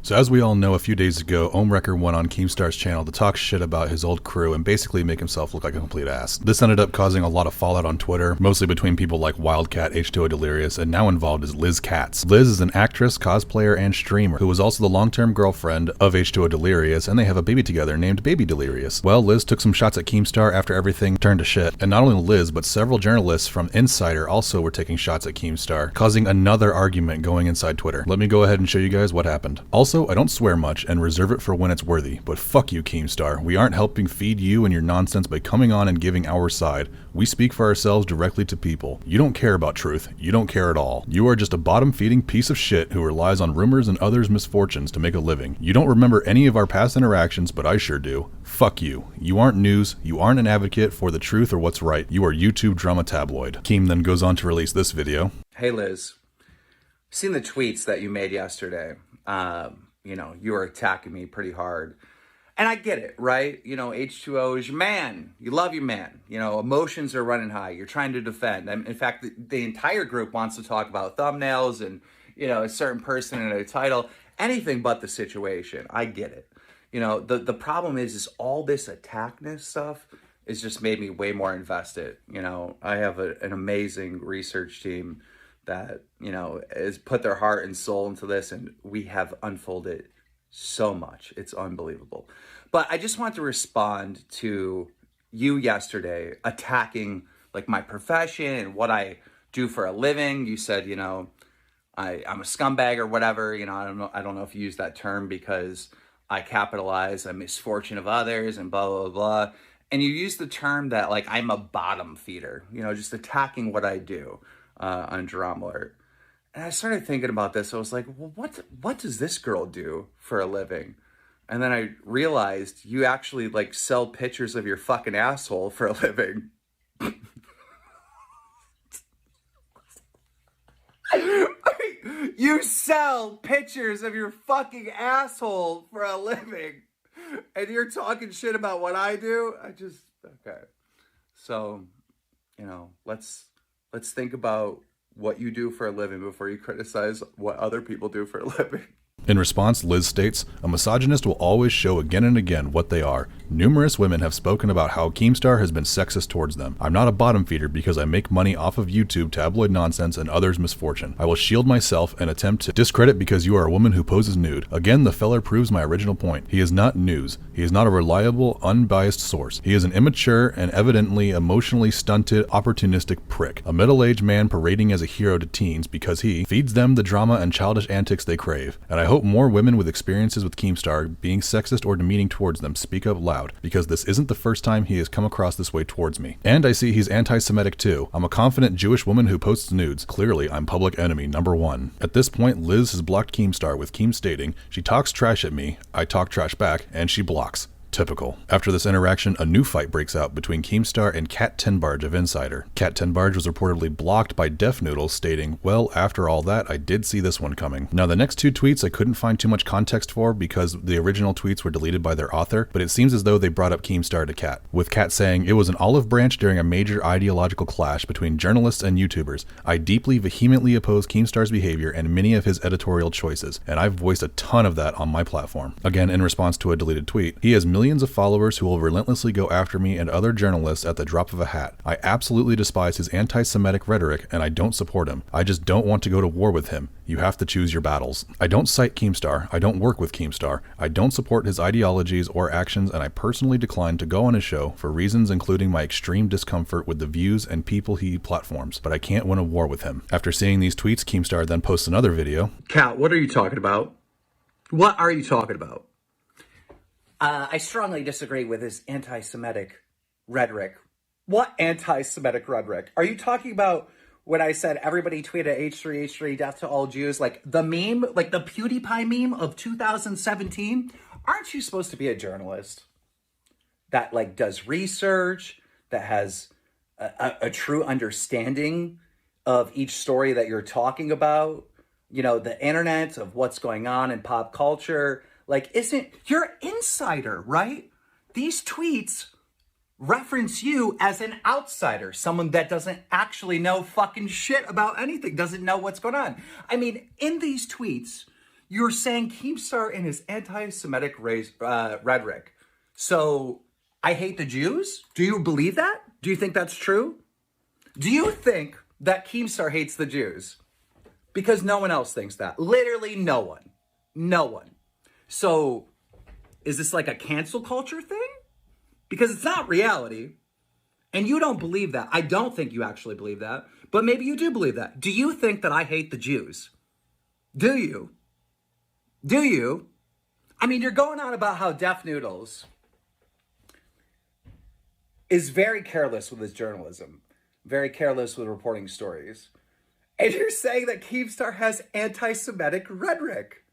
So as we all know, a few days ago, Wrecker went on Keemstar's channel to talk shit about his old crew and basically make himself look like a complete ass. This ended up causing a lot of fallout on Twitter, mostly between people like Wildcat, H2O Delirious, and now involved is Liz Katz. Liz is an actress, cosplayer, and streamer who was also the long-term girlfriend of H2O Delirious, and they have a baby together named Baby Delirious. Well, Liz took some shots at Keemstar after everything turned to shit, and not only Liz, but several journalists from Insider also were taking shots at Keemstar, causing another argument going inside Twitter. Let me go ahead and show you guys what happened. Also, I don't swear much and reserve it for when it's worthy, but fuck you, Keemstar. We aren't helping feed you and your nonsense by coming on and giving our side. We speak for ourselves directly to people. You don't care about truth. You don't care at all. You are just a bottom-feeding piece of shit who relies on rumors and others' misfortunes to make a living. You don't remember any of our past interactions, but I sure do. Fuck you. You aren't news. You aren't an advocate for the truth or what's right. You are YouTube drama tabloid. Keem then goes on to release this video. Hey Liz, seen the tweets that you made yesterday. You were attacking me pretty hard. And I get it, right? H2O is your man. You love your man. Emotions are running high. You're trying to defend. In fact, the entire group wants to talk about thumbnails and, a certain person in a title. Anything but the situation. I get it. The problem is all this attackness stuff has just made me way more invested. I have an amazing research team that, has put their heart and soul into this, and we have unfolded so much. It's unbelievable. But I just want to respond to you yesterday attacking like my profession and what I do for a living. You said, I'm a scumbag or whatever. I don't know if you use that term because I capitalize a misfortune of others and blah, blah, blah. And you use the term that like I'm a bottom feeder, just attacking what I do on Drama Alert. And I started thinking about this. I was like, well, what does this girl do for a living? And then I realized you actually like sell pictures of your fucking asshole for a living. You sell pictures of your fucking asshole for a living. And you're talking shit about what I do? Okay. So, let's think about what you do for a living before you criticize what other people do for a living. In response, Liz states, "A misogynist will always show again and again what they are. Numerous women have spoken about how Keemstar has been sexist towards them. I'm not a bottom feeder because I make money off of YouTube tabloid nonsense and others' misfortune. I will shield myself and attempt to discredit because you are a woman who poses nude. Again, the feller proves my original point. He is not news. He is not a reliable, unbiased source. He is an immature and evidently emotionally stunted, opportunistic prick. A middle-aged man parading as a hero to teens because he feeds them the drama and childish antics they crave. And I hope more women with experiences with Keemstar being sexist or demeaning towards them speak up loud, because this isn't the first time he has come across this way towards me. And I see he's anti-Semitic too. I'm a confident Jewish woman who posts nudes. Clearly, I'm public enemy number one." At this point, Liz has blocked Keemstar, with Keem stating, "She talks trash at me, I talk trash back, and she blocks." Typical. After this interaction, a new fight breaks out between Keemstar and Kat Tenbarge of Insider. Kat Tenbarge was reportedly blocked by Def Noodle, stating, "Well, after all that, I did see this one coming." Now, the next two tweets I couldn't find too much context for because the original tweets were deleted by their author, but it seems as though they brought up Keemstar to Kat, with Kat saying, "It was an olive branch during a major ideological clash between journalists and YouTubers. I deeply, vehemently oppose Keemstar's behavior and many of his editorial choices, and I've voiced a ton of that on my platform." Again, in response to a deleted tweet, "He has millions of followers who will relentlessly go after me and other journalists at the drop of a hat. I absolutely despise his anti-Semitic rhetoric and I don't support him. I just don't want to go to war with him. You have to choose your battles. I don't cite Keemstar. I don't work with Keemstar. I don't support his ideologies or actions, and I personally decline to go on his show for reasons including my extreme discomfort with the views and people he platforms, but I can't win a war with him." After seeing these tweets, Keemstar then posts another video. Kat, what are you talking about? What are you talking about? I strongly disagree with his anti-Semitic rhetoric. What anti-Semitic rhetoric? Are you talking about when I said everybody tweeted H3, death to all Jews? Like the meme, like the PewDiePie meme of 2017? Aren't you supposed to be a journalist that like does research, that has a true understanding of each story that you're talking about? The internet, of what's going on in pop culture. Like, you're an insider, right? These tweets reference you as an outsider, someone that doesn't actually know fucking shit about anything, doesn't know what's going on. I mean, in these tweets, You're saying Keemstar in his anti-Semitic rhetoric. So I hate the Jews? Do you believe that? Do you think that's true? Do you think that Keemstar hates the Jews? Because no one else thinks that. Literally no one. No one. So is this like a cancel culture thing? Because it's not reality. And you don't believe that. I don't think you actually believe that. But maybe you do believe that. Do you think that I hate the Jews? Do you? Do you? I mean, you're going on about how Deaf Noodles is very careless with his journalism. Very careless with reporting stories. And you're saying that Keemstar has anti-Semitic rhetoric.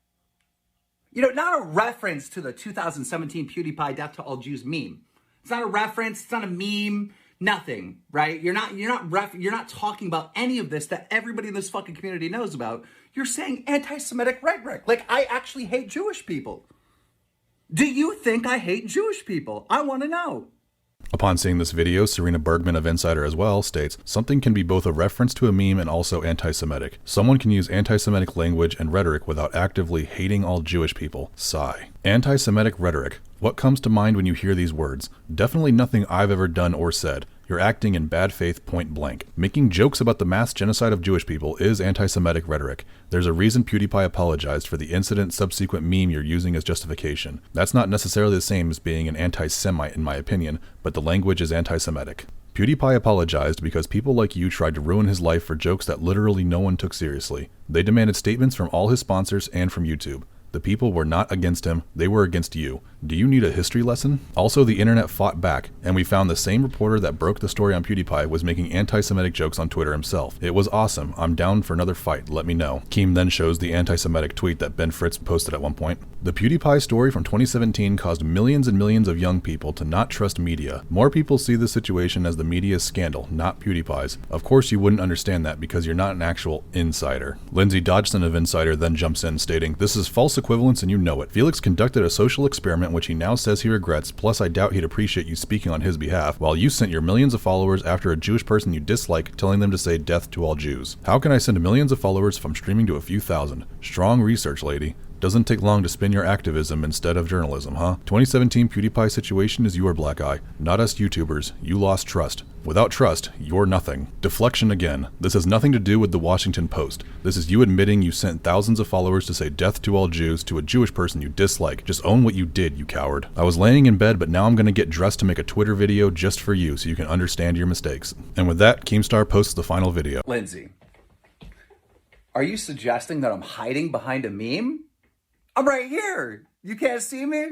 You know, not a reference to the 2017 PewDiePie Death to All Jews meme. It's not a reference, it's not a meme, nothing, right? You're not talking about any of this that everybody in this fucking community knows about. You're saying anti-Semitic rhetoric. Like, I actually hate Jewish people. Do you think I hate Jewish people? I want to know. Upon seeing this video, Serena Bergman of Insider as well states, something can be both a reference to a meme and also anti-Semitic. Someone can use anti-Semitic language and rhetoric without actively hating all Jewish people. Sigh. Anti-Semitic rhetoric. What comes to mind when you hear these words? Definitely nothing I've ever done or said. You're acting in bad faith point blank. Making jokes about the mass genocide of Jewish people is anti-Semitic rhetoric. There's a reason PewDiePie apologized for the incident subsequent meme you're using as justification. That's not necessarily the same as being an anti-Semite in my opinion, but the language is anti-Semitic. PewDiePie apologized because people like you tried to ruin his life for jokes that literally no one took seriously. They demanded statements from all his sponsors and from YouTube. The people were not against him, they were against you. Do you need a history lesson? Also, the internet fought back, and we found the same reporter that broke the story on PewDiePie was making anti-Semitic jokes on Twitter himself. It was awesome. I'm down for another fight, let me know. Keem then shows the anti-Semitic tweet that Ben Fritz posted at one point. The PewDiePie story from 2017 caused millions and millions of young people to not trust media. More people see this situation as the media's scandal, not PewDiePie's. Of course you wouldn't understand that because you're not an actual insider. Lindsay Dodgson of Insider then jumps in stating, this is false equivalence and you know it. Felix conducted a social experiment which he now says he regrets, plus I doubt he'd appreciate you speaking on his behalf, while you sent your millions of followers after a Jewish person you dislike, telling them to say death to all Jews. How can I send millions of followers from streaming to a few thousand? Strong research, lady. Doesn't take long to spin your activism instead of journalism, huh? 2017 PewDiePie situation is your black eye, not us YouTubers. You lost trust. Without trust, you're nothing. Deflection again. This has nothing to do with the Washington Post. This is you admitting you sent thousands of followers to say death to all Jews to a Jewish person you dislike. Just own what you did, you coward. I was laying in bed, but now I'm gonna get dressed to make a Twitter video just for you so you can understand your mistakes. And with that, Keemstar posts the final video. Lindsay, are you suggesting that I'm hiding behind a meme? I'm right here. You can't see me?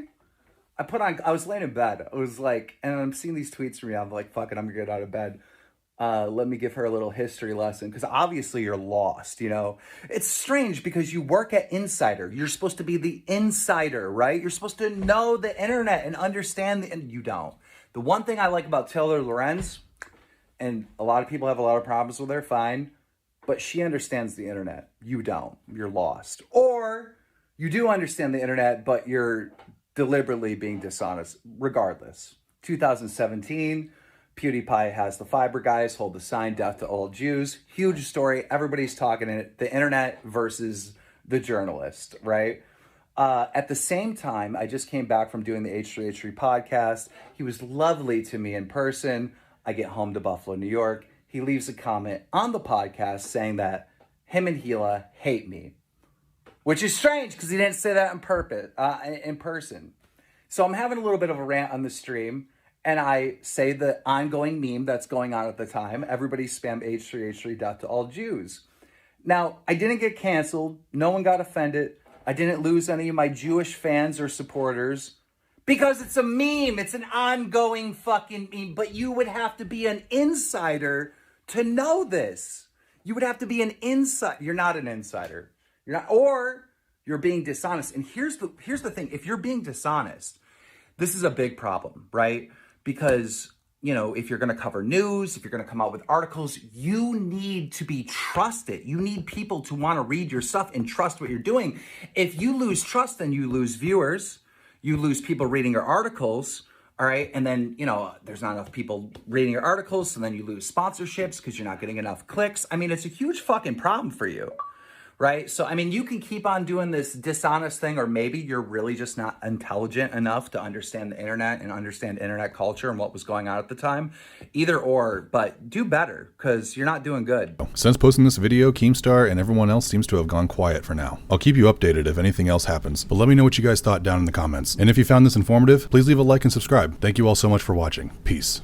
I was laying in bed. I was like, and I'm seeing these tweets from you. I'm like, fuck it, I'm gonna get out of bed. Let me give her a little history lesson. Because obviously you're lost, you know? It's strange because you work at Insider. You're supposed to be the insider, right? You're supposed to know the internet and understand and you don't. The one thing I like about Taylor Lorenz, and a lot of people have a lot of problems with her, fine, but she understands the internet. You don't. You're lost. Or you do understand the internet, but you're deliberately being dishonest. Regardless, 2017, PewDiePie has the Fiber guys hold the sign, death to all Jews. Huge story. Everybody's talking in it. The internet versus the journalist, right? At the same time, I just came back from doing the H3H3 podcast. He was lovely to me in person. I get home to Buffalo, New York. He leaves a comment on the podcast saying that him and Gila hate me. Which is strange because he didn't say that in person. So I'm having a little bit of a rant on the stream, and I say the ongoing meme that's going on at the time. Everybody spam H3H3 death to all Jews. Now, I didn't get canceled. No one got offended. I didn't lose any of my Jewish fans or supporters because it's a meme. It's an ongoing fucking meme. But you would have to be an insider to know this. You would have to be an insider. You're not an insider. You're not, or you're being dishonest. And here's the thing. If you're being dishonest, this is a big problem, right? Because, you know, if you're going to cover news, if you're going to come out with articles, you need to be trusted. You need people to want to read your stuff and trust what you're doing. If you lose trust, then you lose viewers. You lose people reading your articles, all right? And then, you know, there's not enough people reading your articles, so then you lose sponsorships because you're not getting enough clicks. I mean, it's a huge fucking problem for you. right? So, I mean, you can keep on doing this dishonest thing, or maybe you're really just not intelligent enough to understand the internet and understand internet culture and what was going on at the time. Either or, but do better, because you're not doing good. Since posting this video, Keemstar and everyone else seems to have gone quiet for now. I'll keep you updated if anything else happens, but let me know what you guys thought down in the comments. And if you found this informative, please leave a like and subscribe. Thank you all so much for watching. Peace.